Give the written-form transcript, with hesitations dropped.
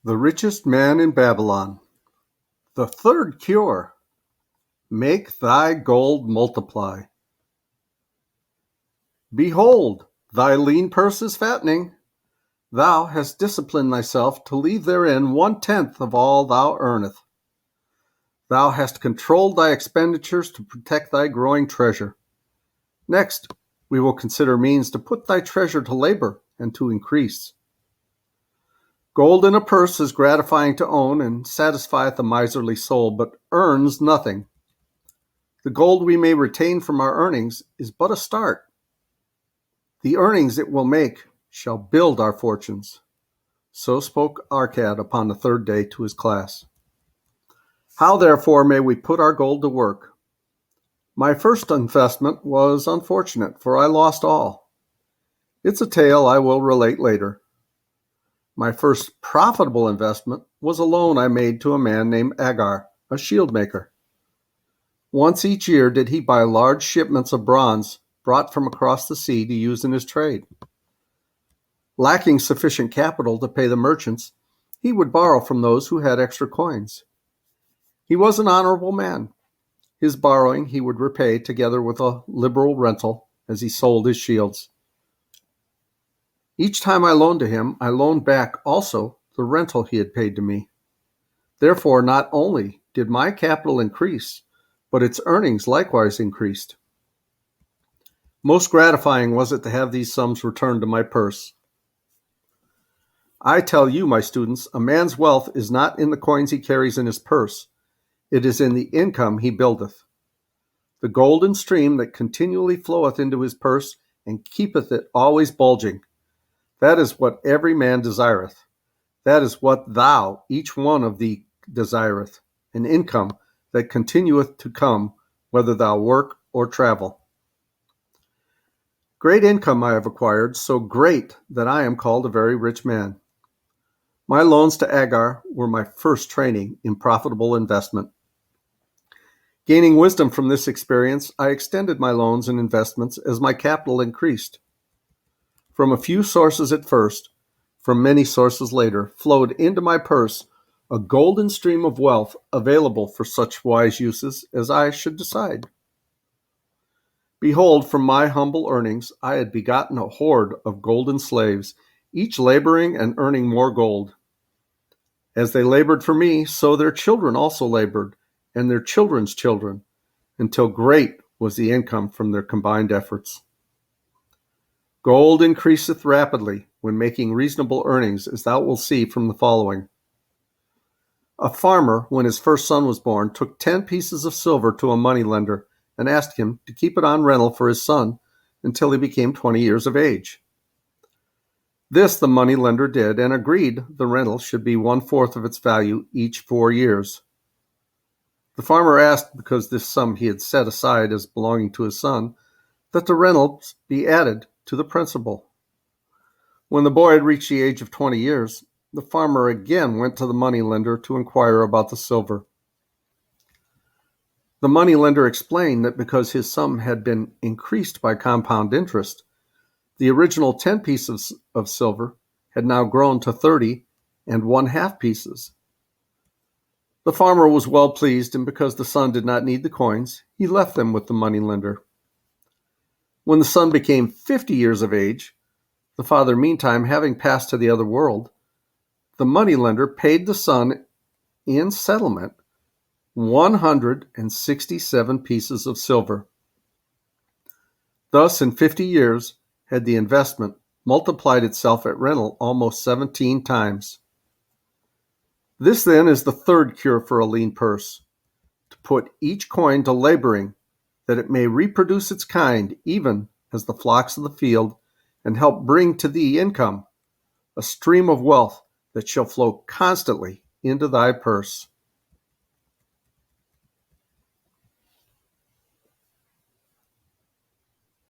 The Richest Man in Babylon. The third cure. Make thy gold multiply. Behold, thy lean purse is fattening. Thou hast disciplined thyself to leave therein 1/10 of all thou earnest. Thou hast controlled thy expenditures to protect thy growing treasure. Next, we will consider means to put thy treasure to labor and to increase. Gold in a purse is gratifying to own and satisfieth a miserly soul, but earns nothing. The gold we may retain from our earnings is but a start. The earnings it will make shall build our fortunes. So spoke Arcad upon the third day to his class. How, therefore, may we put our gold to work? My first investment was unfortunate, for I lost all. It's a tale I will relate later. My first profitable investment was a loan I made to a man named Agar, a shield maker. Once each year did he buy large shipments of bronze brought from across the sea to use in his trade. Lacking sufficient capital to pay the merchants, he would borrow from those who had extra coins. He was an honorable man. His borrowing he would repay together with a liberal rental as he sold his shields. Each time I loaned to him, I loaned back also the rental he had paid to me. Therefore, not only did my capital increase, but its earnings likewise increased. Most gratifying was it to have these sums returned to my purse. I tell you, my students, a man's wealth is not in the coins he carries in his purse. It is in the income he buildeth. The golden stream that continually floweth into his purse and keepeth it always bulging. That is what every man desireth. That is what thou, each one of thee, desireth, an income that continueth to come, whether thou work or travel. Great income I have acquired, so great that I am called a very rich man. My loans to Agar were my first training in profitable investment. Gaining wisdom from this experience, I extended my loans and investments as my capital increased. From a few sources at first, from many sources later, flowed into my purse a golden stream of wealth available for such wise uses as I should decide. Behold, from my humble earnings, I had begotten a horde of golden slaves, each laboring and earning more gold. As they labored for me, so their children also labored, and their children's children, until great was the income from their combined efforts. Gold increaseth rapidly when making reasonable earnings, as thou wilt see from the following. A farmer, when his first son was born, took 10 pieces of silver to a moneylender and asked him to keep it on rental for his son until he became 20 years of age. This the moneylender did and agreed the rental should be 1/4 of its value each 4 years. The farmer asked, because this sum he had set aside as belonging to his son, that the rentals be added to the principal. When the boy had reached the age of 20 years, the farmer again went to the moneylender to inquire about the silver. The moneylender explained that because his sum had been increased by compound interest, the original 10 pieces of silver had now grown to 30 and 1/2 pieces. The farmer was well pleased, and because the son did not need the coins, he left them with the moneylender. When the son became 50 years of age, the father meantime having passed to the other world, the moneylender paid the son in settlement 167 pieces of silver. Thus, in 50 years, had the investment multiplied itself at rental almost 17 times. This, then, is the third cure for a lean purse, to put each coin to laboring, that it may reproduce its kind, even as the flocks of the field, and help bring to thee income, a stream of wealth that shall flow constantly into thy purse.